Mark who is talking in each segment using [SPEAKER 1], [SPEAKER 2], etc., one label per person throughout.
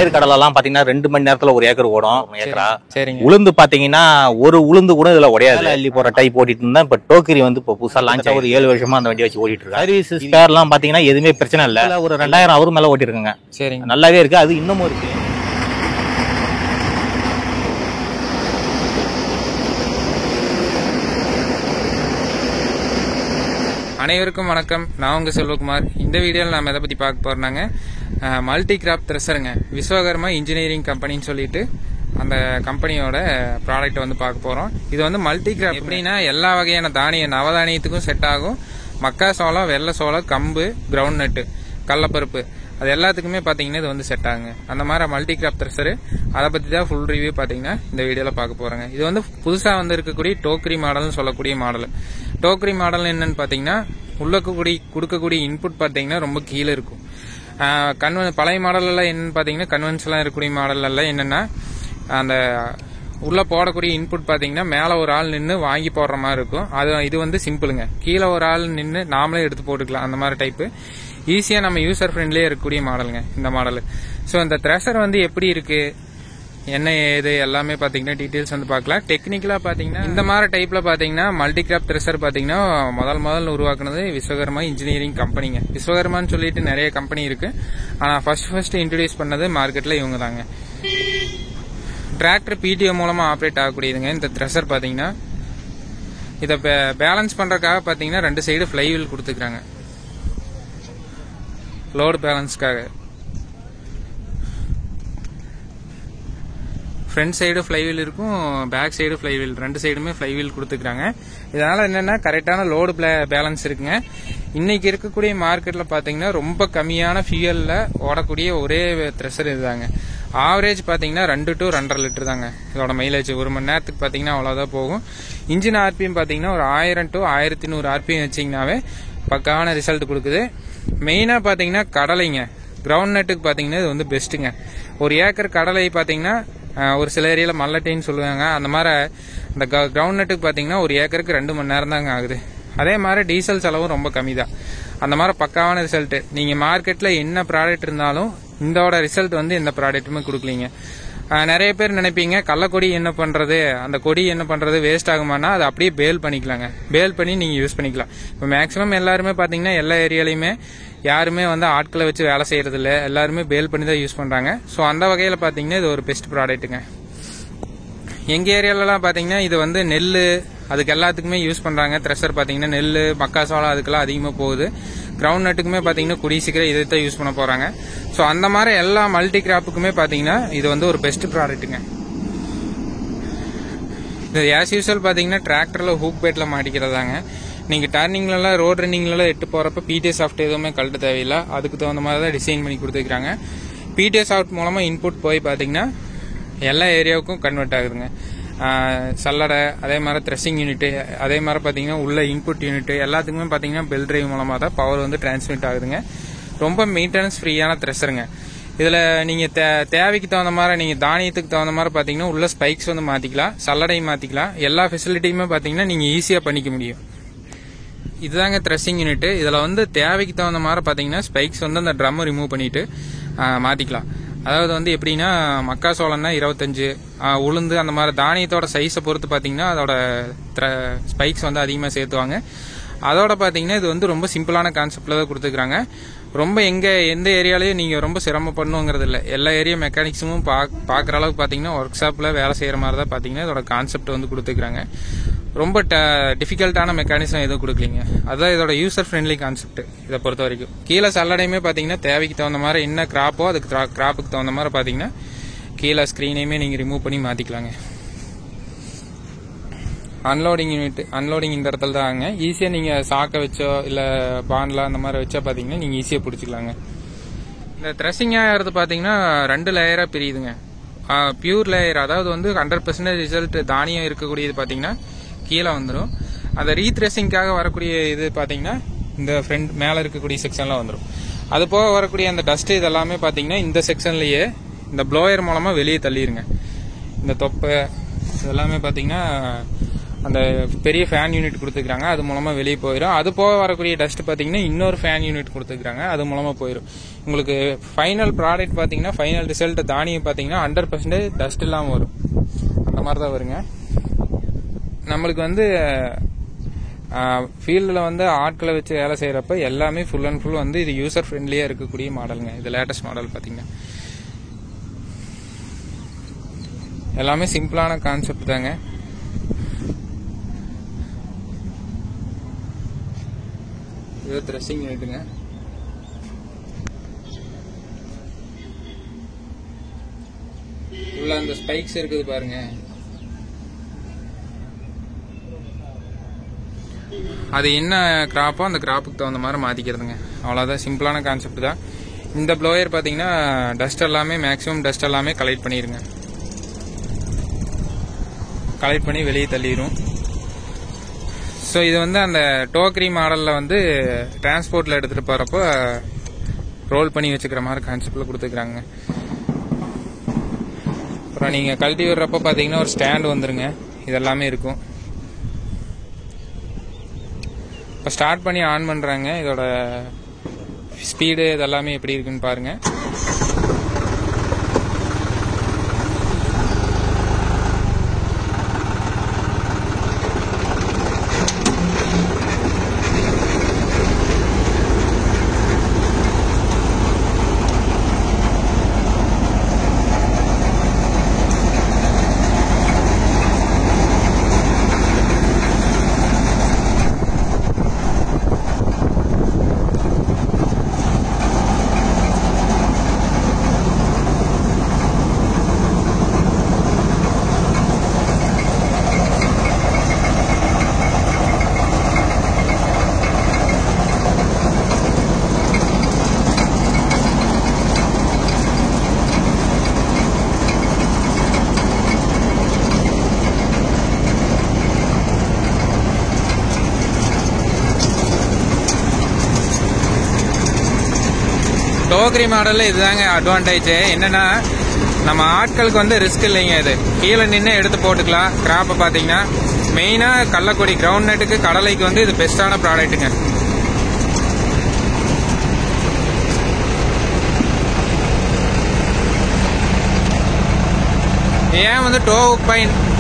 [SPEAKER 1] வேர்க்கடலாம் பாத்தீங்கன்னா 2 மணி நேரத்துல 1 ஏக்கர் ஓடும். ஏக்கரா
[SPEAKER 2] சரிங்க.
[SPEAKER 1] உளுந்து பாத்தீங்கன்னா ஒரு உளுந்து கூட இதுல உடையாது. அள்ளி போற டைப் ஓட்டிட்டு இருந்தா இப்ப டோக்கரி வந்து இப்போ புதுசா லான்ச் ஒரு 7 வருஷமா அந்த வண்டி வச்சு ஓட்டிட்டு இருக்கு. சர்வீஸ் ஸ்பேர் எல்லாம் பாத்தீங்கன்னா எதுவுமே பிரச்சனை இல்ல. ஒரு 2000 அவரு மேல ஓட்டிருக்காங்க.
[SPEAKER 2] சரிங்க.
[SPEAKER 1] நல்லாவே இருக்கு. அது இன்னமும் இருக்கு.
[SPEAKER 2] அனைவருக்கும் வணக்கம். நான் உங்க செல்வகுமார். இந்த வீடியோவில் நாம் எதை பற்றி பார்க்க போறோம்னாங்க, மல்டி கிராப் த்ரெஷருங்க. விஸ்வகர்மா இன்ஜினியரிங் கம்பெனின்னு சொல்லிட்டு அந்த கம்பெனியோட ப்ராடக்ட் வந்து பார்க்க போறோம். இது வந்து மல்டி கிராப் எப்படின்னா எல்லா வகையான நவதானியத்துக்கும் செட் ஆகும். மக்காசோளம், வெள்ளை சோளம், கம்பு, கிரவுண்ட் நட்டு, கடலப்பருப்பு, அது எல்லாத்துக்குமே பார்த்தீங்கன்னா இது வந்து செட் ஆகுங்க. அந்த மாதிரி மல்டி கிராப் த்ரெஷரு, அதை பற்றி தான் ஃபுல் ரிவ்யூ பார்த்தீங்கன்னா இந்த வீடியோவில் பார்க்க போகிறோங்க. இது வந்து புதுசாக வந்து இருக்கக்கூடிய டோக்கரி மாடல்னு சொல்லக்கூடிய மாடல். டோக்கரி மாடல் என்னன்னு பார்த்தீங்கன்னா கொடுக்கக்கூடிய இன்புட் பார்த்தீங்கன்னா ரொம்ப கீழே இருக்கும். பழைய மாடலெல்லாம் என்னன்னு பார்த்தீங்கன்னா கன்வென்ஷனலாக இருக்கக்கூடிய மாடலெல்லாம் என்னென்னா அந்த உள்ள போடக்கூடிய இன்புட் பார்த்தீங்கன்னா மேலே ஒரு ஆள் நின்று வாங்கி போடுற மாதிரி இருக்கும். இது வந்து சிம்பிளுங்க. கீழே ஒரு ஆள் நின்று நாமளே எடுத்து போட்டுக்கலாம். அந்த மாதிரி டைப்பு ஈஸியாக நம்ம யூசர் ஃப்ரெண்ட்லியே இருக்கக்கூடிய மாடலுங்க இந்த மாடல். ஸோ இந்த த்ரெஷர் வந்து எப்படி இருக்கு, என்ன ஏது எல்லாமே பார்த்தீங்கன்னா டீட்டெயில்ஸ் வந்து பார்க்கலாம். டெக்னிக்கலாக பார்த்தீங்கன்னா இந்த மாதிரி டைப்பில் பார்த்தீங்கன்னா மல்டி கிராப் த்ரெஷர் பார்த்தீங்கன்னா முதல் உருவாக்குனது விஸ்வகர்மா இன்ஜினியரிங் கம்பெனிங்க. விஸ்வகர்மான்னு சொல்லிட்டு நிறைய கம்பெனி இருக்கு. ஆனால் ஃபர்ஸ்ட் இன்ட்ரடியூஸ் பண்ணது மார்க்கெட்டில் இவங்க தாங்க. டிராக்டர் பிடிஓ மூலமாக ஆப்ரேட் ஆகக்கூடியதுங்க இந்த த்ரெஷர். பார்த்தீங்கன்னா இதை பேலன்ஸ் பண்ணுறதுக்காக பார்த்தீங்கன்னா 2 சைடு ஃப்ளைவீல் கொடுத்துக்கிறாங்க லோடு பேலன்ஸ்க்காக. ஃப்ரண்ட் சைடு ஃப்ளைவீல் இருக்கும், பேக் சைடு ஃப்ளைவீல், 2 சைடுமே ஃப்ளைவீல் கொடுத்துக்கிறாங்க. இதனால என்னன்னா கரெக்டான லோடு பேலன்ஸ் இருக்குங்க. இன்னைக்கு இருக்கக்கூடிய மார்க்கெட்ல பாத்தீங்கன்னா ரொம்ப கம்மியான ஃபியூயல்ல ஓடக்கூடிய ஒரே த்ரெஷர் இதுதாங்க. ஆவரேஜ் பாத்தீங்கன்னா 2 to 2.5 லிட்டர் தாங்க இதோட மைலேஜ். 1 மணி நேரத்துக்கு பாத்தீங்கன்னா அவ்வளவுதான் போகும். இன்ஜின் ஆர்பிஎம் பாத்தீங்கன்னா ஒரு 1000 to 1100 ஆர்பிஎம் வச்சிங்கனாவே பக்காவான ரிசல்ட் கொடுக்குது. மெயினா பாத்தீங்கன்னா கடலைங்க, கிரவுண்ட் நட்டுக்கு பாத்தீங்கன்னா இது வந்து பெஸ்ட்டுங்க. 1 ஏக்கர் கடலை பாத்தீங்கன்னா ஒரு சில ஏரியால மல்லட்டைன்னு சொல்லுவாங்க. அந்த மாதிரி இந்த கிரவுண்ட் நட்டுக்கு பாத்தீங்கன்னா 1 ஏக்கருக்கு 2 மணி நேரம் தாங்க ஆகுது. அதே மாதிரி டீசல் செலவும் ரொம்ப கம்மி தான். அந்த மாதிரி பக்காவான ரிசல்ட். நீங்க மார்க்கெட்ல என்ன ப்ராடக்ட் இருந்தாலும் இதோட ரிசல்ட் வந்து எந்த ப்ராடக்ட்டுமே கொடுக்கலீங்க. நிறைய பேர் நினைப்பீங்க கள்ளக்கொடி என்ன பண்றது, அந்த கொடி என்ன பண்றது, வேஸ்ட் ஆகுமானா அதை அப்படியே பேல் பண்ணிக்கலாங்க. பேல் பண்ணி நீங்க யூஸ் பண்ணிக்கலாம். இப்போ மேக்ஸிமம் எல்லாருமே பாத்தீங்கன்னா எல்லா ஏரியாலையுமே யாருமே வந்து ஆட்களை வச்சு வேலை செய்யறது இல்லை, எல்லாருமே பேல் பண்ணி தான் யூஸ் பண்றாங்க. ஸோ அந்த வகையில பாத்தீங்கன்னா இது ஒரு பெஸ்ட் ப்ராடக்ட்டுங்க. எங்க ஏரியாலலாம் பாத்தீங்கன்னா இது வந்து நெல் அதுக்கு எல்லாத்துக்குமே யூஸ் பண்றாங்க. த்ரெஷர் பாத்தீங்கன்னா நெல், மக்காசோளம் அதுக்கெல்லாம் அதிகமா போகுது. கிரவுண்ட் நட்டுக்குமே பாத்தீங்கன்னா கூடிய சீக்கிரம் இதை தான் யூஸ் பண்ண போறாங்க. ஸோ அந்த மாதிரி எல்லா மல்டி கிராப்புக்குமே பாத்தீங்கன்னா இது வந்து ஒரு பெஸ்ட் ப்ராடக்ட்டுங்க. இது ஆஸ் யூஸ்வல் பாத்தீங்கன்னா டிராக்டர்ல ஹூக் பேட்ல மாட்டிக்கிறதாங்க. நீங்க டர்னிங்லாம் ரோட் ரன்னிங்லாம் எட்டு போறப்ப பிடிஏ சாஃப்ட் எதுவுமே கழட்ட தேவையில்லை. அதுக்கு தகுந்த மாதிரி தான் டிசைன் பண்ணி கொடுத்துருக்காங்க. பிடிஏ சாஃப்ட் மூலமா இன்புட் போய் பாத்தீங்கன்னா எல்லா ஏரியாவுக்கும் கன்வெர்ட் ஆகுதுங்க. சல்லடை, அதே மாதிரி த்ரெஷிங் யூனிட், அதே மாதிரி பாத்தீங்கன்னா உள்ள இன்புட் யூனிட் எல்லாத்துக்குமே பாத்தீங்கன்னா பெல் டிரைவ் மூலமா தான் பவர் வந்து டிரான்ஸ்மிட் ஆகுதுங்க. ரொம்ப மெயின்டெனன்ஸ் ஃப்ரீயான த்ரெஷருங்க. இதுல நீங்க தேவைக்கு தகுந்த மாதிரி நீங்க தானியத்துக்கு தகுந்த மாதிரி பாத்தீங்கன்னா உள்ள ஸ்பைக்ஸ் வந்து மாத்திக்கலாம், சல்லடையும் மாத்திக்கலாம். எல்லா ஃபெசிலிட்டியுமே பாத்தீங்கன்னா நீங்க ஈஸியா பண்ணிக்க முடியும். இதுதாங்க த்ரெஷிங் யூனிட். இதுல வந்து தேவைக்கு தகுந்த மாதிரி பாத்தீங்கன்னா ஸ்பைக்ஸ் வந்து அந்த ட்ரம் ரிமூவ் பண்ணிட்டு மாத்திக்கலாம். அதாவது வந்து எப்படின்னா மக்காசோளம்னா 25, உளுந்து அந்த மாதிரி தானியத்தோட சைஸை பொறுத்து பாத்தீங்கன்னா அதோட ஸ்பைக்ஸ் வந்து அதிகமாக சேர்த்துவாங்க. அதோட பாத்தீங்கன்னா இது வந்து ரொம்ப சிம்பிளான கான்செப்ட்ல தான் கொடுத்துருக்காங்க. ரொம்ப எந்த ஏரியாலையும் நீங்க ரொம்ப சிரமப்படணுங்கிறது இல்லை. எல்லா ஏரியா மெக்கானிக்ஸும் பாக்குற அளவுக்கு பாத்தீங்கன்னா ஒர்க் ஷாப்ல வேலை செய்யற மாதிரி தான் பாத்தீங்கன்னா இதோட கான்செப்ட் வந்து கொடுத்துருக்காங்க. ரொம்ப டிஃபிகல்ட்டான மெக்கானிசம் எதுவும் கொடுக்கலீங்க. அதுதான் இதோட யூசர் ஃப்ரெண்ட்லி கான்செப்ட் இதை பொறுத்த வரைக்கும். கீழே சல்லடையுமே பாத்தீங்கன்னா தேவைக்கு தகுந்த மாதிரி என்ன கிராப்போ அதுக்கு கிராப்புக்கு தகுந்த மாதிரி பாத்தீங்கன்னா கீழே ஸ்கிரீனையுமே நீங்க ரிமூவ் பண்ணி மாத்திக்கலாங்க. அன்லோடிங் யூனிட், அன்லோடிங் இந்த இடத்துல தாங்க. ஈஸியா நீங்க சாக்க வச்சோ இல்ல பாண்ட்ல அந்த மாதிரி வச்சா பாத்தீங்கன்னா நீங்க ஈஸியா பிடிச்சிக்கலாங்க. இந்த த்ரெஷிங் ஆகிறது பாத்தீங்கன்னா 2 லேயரா பிரியுதுங்க. பியூர் லேயர், அதாவது வந்து 100% ரிசல்ட் தானியம் இருக்கக்கூடியது பாத்தீங்கன்னா கீழே வந்துடும். அந்த ரீத்ரெஷிங்காக வரக்கூடிய இது பாத்தீங்கன்னா இந்த ஃப்ரண்ட் மேல இருக்கக்கூடிய செக்ஷன்ல வந்துடும். அது போக வரக்கூடிய அந்த டஸ்ட் இதெல்லாமே பாத்தீங்கன்னா இந்த செக்ஷன்லயே இந்த ப்ளோயர் மூலமா வெளியே தள்ளிருங்க. இந்த தொப்பை இதெல்லாமே பார்த்தீங்கன்னா அந்த பெரிய ஃபேன் யூனிட் கொடுத்துருக்காங்க, அது மூலமாக வெளியே போயிடும். அது போக வரக்கூடிய டஸ்ட் பார்த்தீங்கன்னா இன்னொரு ஃபேன் யூனிட் கொடுத்துருக்காங்க, அது மூலமாக போயிடும். உங்களுக்கு ஃபைனல் ப்ராடக்ட் பார்த்தீங்கன்னா ஃபைனல் ரிசல்ட் தானியம் பார்த்தீங்கன்னா 100% டஸ்ட் இல்லாமல் வரும். அந்த மாதிரி தான் வருங்க. நம்மளுக்கு வந்து ஃபீல்டில் வந்து ஆட்களை வச்சு வேலை செய்கிறப்ப எல்லாமே ஃபுல் அண்ட் ஃபுல் வந்து இது யூசர் ஃப்ரெண்ட்லியாக இருக்கக்கூடிய மாடலுங்க. இது லேட்டஸ்ட் மாடல் பார்த்தீங்கன்னா எல்லாமே சிம்பிளான கான்செப்ட் தாங்க. இது த்ரெஷிங் யூனிட்டுங்க. உள்ள அந்த ஸ்பைக்ஸ் இருக்குது பாருங்க, அது என்ன கிராப்போ அந்த கிராப்புக்கு தகுந்த மாதிரி மாற்றிக்கிறதுங்க. அவ்வளோதான், சிம்பிளான கான்செப்ட் தான். இந்த ப்ளோயர் பார்த்தீங்கன்னா டஸ்ட் எல்லாமே மேக்ஸிமம் டஸ்ட் எல்லாமே கலெக்ட் பண்ணிடுங்க. கலெக்ட் பண்ணி வெளியே தள்ளிடும். ஸோ இது வந்து அந்த டோக்ரி மாடலில் வந்து டிரான்ஸ்போர்ட்டில் எடுத்துகிட்டு போகிறப்போ ரோல் பண்ணி வச்சுக்கிற மாதிரி கான்செப்டில் கொடுத்துக்கிறாங்க. அப்புறம் நீங்கள் கழட்டி விடுறப்போ பார்த்தீங்கன்னா ஒரு ஸ்டாண்டு வந்துருங்க, இதெல்லாமே இருக்கும். இப்போ ஸ்டார்ட் பண்ணி ஆன் பண்ணுறாங்க. இதோட ஸ்பீடு இதெல்லாமே எப்படி இருக்குன்னு பாருங்கள். டோக்ரி மாடலில் இதுதாங்க அட்வான்டேஜ். என்னன்னா நம்ம ஆட்களுக்கு வந்து ரிஸ்க் இல்லைங்க. இது கீழே நின்று எடுத்து போட்டுக்கலாம். கிராப்பை பார்த்தீங்கன்னா மெயினாக கள்ளக்குடி கிரவுண்ட் நட்டுக்கு கடலைக்கு வந்து இது பெஸ்ட்டான ப்ராடக்ட்டுங்க. ஏன் வந்து டோ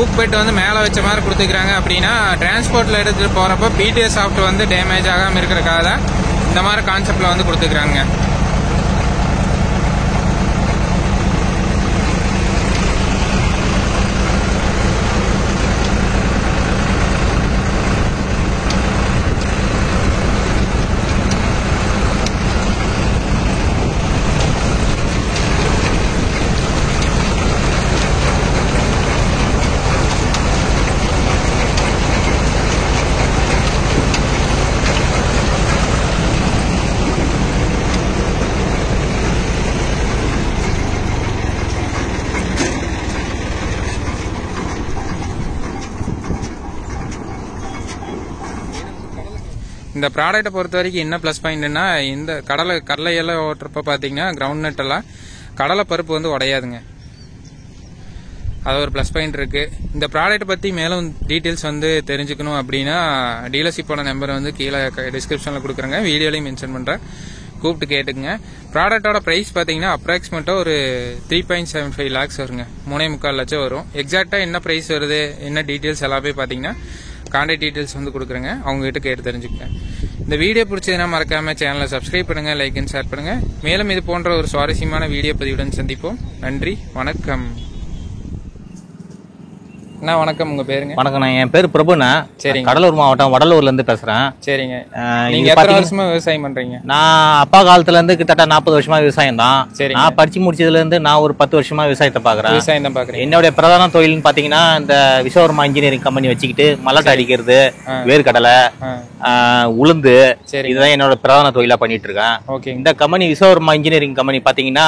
[SPEAKER 2] ஊக் பெட் வந்து மேலே வச்ச மாதிரி கொடுத்துக்கிறாங்க அப்படின்னா டிரான்ஸ்போர்ட்டில் எடுத்துகிட்டு போகிறப்போ பிடிஎஸ் சாஃப்ட் வந்து டேமேஜ் ஆகாமல் இருக்கிறக்காக தான் இந்த மாதிரி கான்செப்டில் வந்து கொடுத்துக்கிறாங்க. இந்த ப்ராடக்ட்டை பொறுத்த வரைக்கும் என்ன ப்ளஸ் பாயிண்ட்னா, இந்த கடலையெல்லாம் ஓட்டுறப்ப பார்த்தீங்கன்னா கிரவுண்ட் நட் எல்லாம் கடலை பருப்பு வந்து உடையாதுங்க. அது ஒரு ப்ளஸ் பாயிண்ட் இருக்கு. இந்த ப்ராடக்ட் பற்றி மேலும் டீட்டெயில்ஸ் வந்து தெரிஞ்சுக்கணும் அப்படின்னா டீலர்ஷிப்போட நம்பர் வந்து கீழே டிஸ்கிரிப்ஷனில் கொடுக்குறேங்க, வீடியோலையும் மென்ஷன் பண்ணுறேன், கூப்பிட்டு கேட்டுக்குங்க. ப்ராடக்டோட ப்ரைஸ் பார்த்தீங்கன்னா அப்ராக்சிமேட்டாக ஒரு 3.75 lakhs வருங்க, 3.25 லட்சம் வரும். எக்ஸாக்டாக என்ன ப்ரைஸ் வருது என்ன டீட்டெயில்ஸ் எல்லாமே பார்த்தீங்கன்னா கான்டாக்ட் டீட்டெயில்ஸ் வந்து கொடுக்குறேங்க, அவங்ககிட்ட கேட்டு தெரிஞ்சுக்கங்க. இந்த வீடியோ பிடிச்சதுன்னா மறக்காம சேனலை சப்ஸ்கிரைப் பண்ணுங்க, லைக் அண்ட் ஷேர் பண்ணுங்க. மேலும் இது போன்ற ஒரு சுவாரஸ்யமான வீடியோ பதிவுடன் சந்திப்போம். நன்றி, வணக்கம். அண்ணா வணக்கம், உங்க பேருங்க?
[SPEAKER 1] வணக்கண்ணா, என் பேர் பிரபுண்ணா. சரிங்க. கடலூர் மாவட்டம் வடலூர்ல இருந்து பேசுறேன்.
[SPEAKER 2] சரிங்க. நீங்க எத்தனை வருஷமா விவசாயம் பண்றீங்க?
[SPEAKER 1] நான் அப்பா காலத்துல இருந்து கிட்டத்தட்ட 40 வருஷமா விவசாயம் தான். நான் படிச்சு முடிச்சதுல இருந்து நான் ஒரு 10 வருஷமா விவசாயத்தை பாக்குறேன்.
[SPEAKER 2] விவசாயம் தான் பாக்குறேன்.
[SPEAKER 1] என்னுடைய பிரதான தொழில்னு பாத்தீங்கன்னா இந்த விஸ்வகர்மா இன்ஜினியரிங் கம்பெனி வச்சுக்கிட்டு மல்லாட்டை அடிக்கிறது, வேர்க்கடலை, உளுந்து, இதுதான் என்னோட பிரதான தொழிலா பண்ணிட்டு இருக்கேன். இந்த கம்பெனி விஸ்வகர்மா இன்ஜினியரிங் கம்பெனி பாத்தீங்கன்னா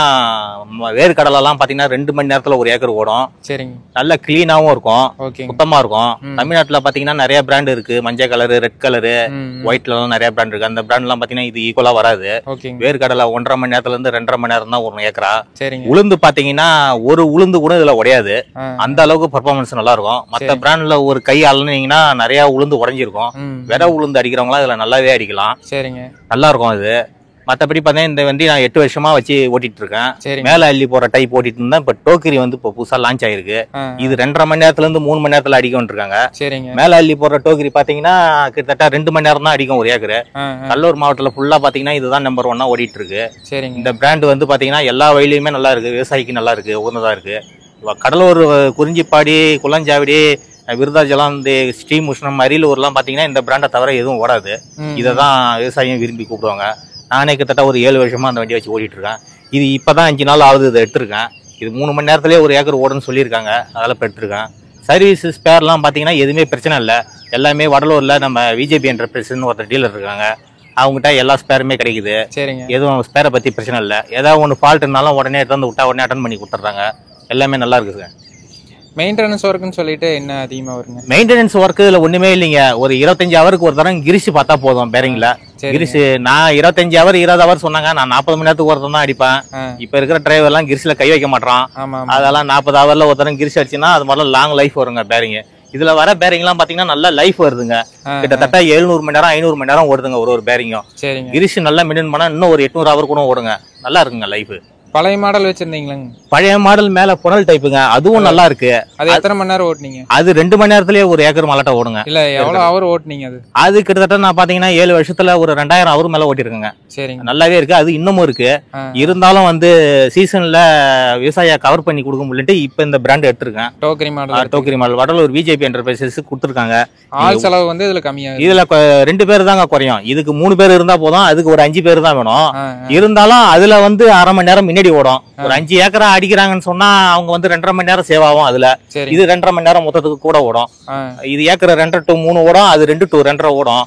[SPEAKER 1] வேர்க்கடலை எல்லாம் பாத்தீங்கன்னா 2 மணி நேரத்துல 1 ஏக்கர் ஓடும். சரிங்க. நல்ல கிளீனாவும் இருக்கும். சுத்தமா இருக்கும். தமிழ்நாட்டுல பாத்தீங்கன்னா நிறைய பிராண்ட் இருக்கு. மஞ்சள் கலரு, ரெட் கலரு, ஒயிட்ல எல்லாம் நிறைய பிராண்ட் இருக்கு. அந்த பிராண்ட் எல்லாம் பாத்தீங்கன்னா இது ஈக்குவலா வராது. வேர்க்கடலை 1.5 மணி நேரத்துல இருந்து 2.5 மணி நேரம் தான் 1 ஏக்கரா. உளுந்து பாத்தீங்கன்னா ஒரு உளுந்து கூட இதுல உடையாது. அந்த அளவுக்கு பெர்ஃபார்மன்ஸ் நல்லா இருக்கும். மத்த பிராண்ட்ல ஒரு கை அலனீங்கன்னா நிறைய உளுந்து உடைஞ்சிருக்கும். விதை உளுந்து அடிக்கிறவங்களா இதுல நல்லாவே அடிக்கலாம். நல்லா இருக்கும் இது. மற்றபடி பார்த்தீங்கன்னா இந்த வண்டி நான் 8 வருஷமா வச்சு ஓட்டிட்டு இருக்கேன். மேல அள்ளி போற டைப் ஓட்டிட்டு இருந்தா இப்ப டோக்கரி வந்து இப்போ புதுசா லான்ச் ஆயிருக்கு. இது 2.5 மணி நேரத்துல இருந்து 3 மணி நேரத்துல அடிக்க வந்துருக்காங்க. மேல அள்ளி போற டோக்கரி பாத்தீங்கன்னா கிட்டத்தட்ட 2 மணி நேரம் தான் அடிக்கும் ஒரு ஏக்கரு. கடலூர் மாவட்டத்துல ஃபுல்லா பாத்தீங்கன்னா இதுதான் நம்பர் 1 ஓடிட்டு இருக்கு. இந்த பிராண்ட் வந்து பாத்தீங்கன்னா எல்லா வயலையுமே நல்லா இருக்கு. விவசாயிக்கு நல்லா இருக்கு, உகந்ததா இருக்கு. கடலூர், குறிஞ்சிப்பாடி, குளஞ்சாவடி, விருதாச்சலம், இந்த ஸ்ரீமுஷ்ணம், அரியலூர்லாம் பாத்தீங்கன்னா இந்த பிராண்டை தவிர எதுவும் ஓடாது. இதைதான் விவசாயியும் விரும்பி கூப்பிடுவாங்க. நானே கிட்டத்தட்ட ஒரு 7 வருஷமா அந்த வண்டியை வச்சு ஓடிட்டு இருக்கேன். இது இப்பதான் 5 நாள் ஆகுது இதை எடுத்திருக்கேன். இது 3 மணி நேரத்திலேயே ஒரு ஏக்கர் ஓடுன்னு சொல்லியிருக்காங்க. அதெல்லாம் இப்போ எடுத்திருக்கேன். சர்வீஸ் ஸ்பேர்லாம் பாத்தீங்கன்னா எதுவுமே பிரச்சனை இல்லை. எல்லாமே வடலூர்ல நம்ம விஜேபி என்டர்பிரைஸ்னு ஒருத்தர் டீலர் இருக்காங்க. அவங்ககிட்ட எல்லா ஸ்பேருமே கிடைக்குது. எதுவும் ஸ்பேரை பத்தி பிரச்சனை இல்லை. ஏதாவது ஒன்று ஃபால்ட்னாலும் உடனே எடுத்து விட்டா உடனே அட்டன் பண்ணி கொடுத்துட்றாங்க. எல்லாமே நல்லா இருக்குங்க.
[SPEAKER 2] மெயின்டெனன்ஸ் ஒர்க்குன்னு சொல்லிட்டு என்ன அதிகமா வருங்க?
[SPEAKER 1] மெயின்டெனன்ஸ் ஒர்க்கு இதுல ஒண்ணுமே இல்லைங்க. ஒரு 25 ஹவருக்கு ஒரு தரம் கிரிஷ் பார்த்தா போதும். பேரிங்ல கிரிஷ் நான் 25 ஹவர் 20 ஹவர் சொன்னாங்க. நான் 40 மணி நேரத்துக்கு ஒருத்தர் தான் அடிப்பேன். இப்ப இருக்கிற டிரைவர் எல்லாம் கிரிஷ்ல கை வைக்க மாட்டான். அதெல்லாம் 40 ஹவர்ல ஒரு தரம் கிரிஷ் அடிச்சுன்னா அது மாதிரிலாம் லாங் லைஃப் வருங்க பேரிங். இதுல வர பேரிங் எல்லாம் பாத்தீங்கன்னா நல்ல லைஃப் வருதுங்க. கிட்டத்தட்ட 700 மணி நேரம் 500 மணி நேரம் ஓடுதுங்க ஒரு பேரிங்கும். கிரிஷ் நல்லா மெயின்டைன் பண்ணா இன்னும் ஒரு 800 ஹவர் கூட ஓடுங்க. நல்லா இருக்குங்க லைஃப்.
[SPEAKER 2] பழைய மாடல் வச்சிருந்தீங்களா?
[SPEAKER 1] பழைய மாடல் மேல புனல் டைப்புங்க. அதுவும் நல்லா இருக்கு.
[SPEAKER 2] அது எத்தனை மணி நேரம் ஓட்டுனீங்க?
[SPEAKER 1] அது 2 மணி நேரத்திலேயே ஒரு ஏக்கர் மலாட்டா ஓடுங்க.
[SPEAKER 2] இல்ல எவ்வளவு ஹவர் ஓட்டுனீங்க? அது
[SPEAKER 1] கிட்டத்தட்ட நான் பாத்தீங்கன்னா 7 வருஷத்துல ஒரு 2000 ஹவர் மேல ஓட்டிருக்கேங்க. நல்லாவே இருக்கு. அது இன்னமும் இருக்கு. இருந்தாலும் வந்து சீசன்ல விவசாய கவர் பண்ணி கொடுக்க முடியலட்டு இப்ப இந்த பிராண்ட் எடுத்திருக்கேன்.
[SPEAKER 2] டோக்கரி
[SPEAKER 1] மாடல் வடலூர் விஜேபி என்டர்பிரைசஸ் கொடுத்துருக்காங்க.
[SPEAKER 2] ஆள் செலவு வந்து இதுல கம்மியா.
[SPEAKER 1] இதுல 2 பேர் தாங்க குறையும். இதுக்கு 3 பேர் இருந்தா போதும். அதுக்கு ஒரு 5 பேர் தான் வேணும். இருந்தாலும் அதுல வந்து 1/2 மணி நேரம் முன்னாடி ஓடும். ஒரு 5 ஏக்கரா அடிக்கிறாங்கன்னு சொன்னா அவங்க வந்து 2.5 மணி நேரம் சேவ் ஆகும். அதுல இது 2.5 மணி நேரம் மொத்தத்துக்கு கூட ஓடும். இது ஏக்கர் 2 to 3 ஓடும். அது 2 to 2.5 ஓடும்.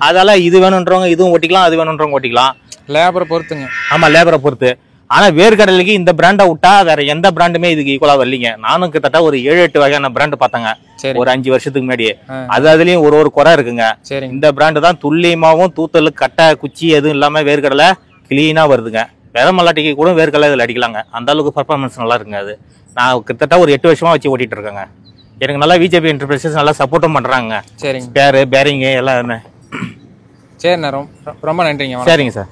[SPEAKER 1] அதால இது வேணும்ன்றவங்க இதுவும் ஓட்டிக்கலாம், அது வேணும்ன்றவங்க ஓட்டிக்கலாம்.
[SPEAKER 2] லேபரை பொறுத்துங்க.
[SPEAKER 1] ஆமா, லேபரை பொறுத்து. ஆனா வேர்க்கடலைக்கு இந்த பிராண்டை விட்டா வேற எந்த பிராண்டுமே இதுக்கு ஈக்குவலா வரலீங்க. நானும் கிட்டத்தட்ட ஒரு 7-8 வகையான பிராண்ட் பார்த்தாங்க ஒரு 5 வருஷத்துக்கு முன்னாடியே. அதுலயும் ஒரு குறை இருக்குங்க. இந்த பிராண்டு தான் துல்லியமாவும் தூத்தல், கட்டை, குச்சி எதுவும் இல்லாம வேர்க்கடலை கிளீனா வருதுங்க. வெற மல்லாட்டிக்கு கூட வேர்க்கடலை இதில் அடிக்கலாங்க. அந்த அளவுக்கு பர்ஃபார்மன்ஸ் நல்லா இருக்குங்க. அது நான் கிட்டத்தட்ட ஒரு 8 வருஷமா வச்சு ஓட்டிட்டு இருக்கேங்க. எனக்கு நல்லா விஜேபி என்டர்பிரைசஸ் நல்லா சப்போர்ட்டும் பண்றாங்க. ஸ்பேரு, பேரிங்கு எல்லாம்.
[SPEAKER 2] சரிண்ணா, ரொம்ப நன்றிங்க.
[SPEAKER 1] சரிங்க சார்.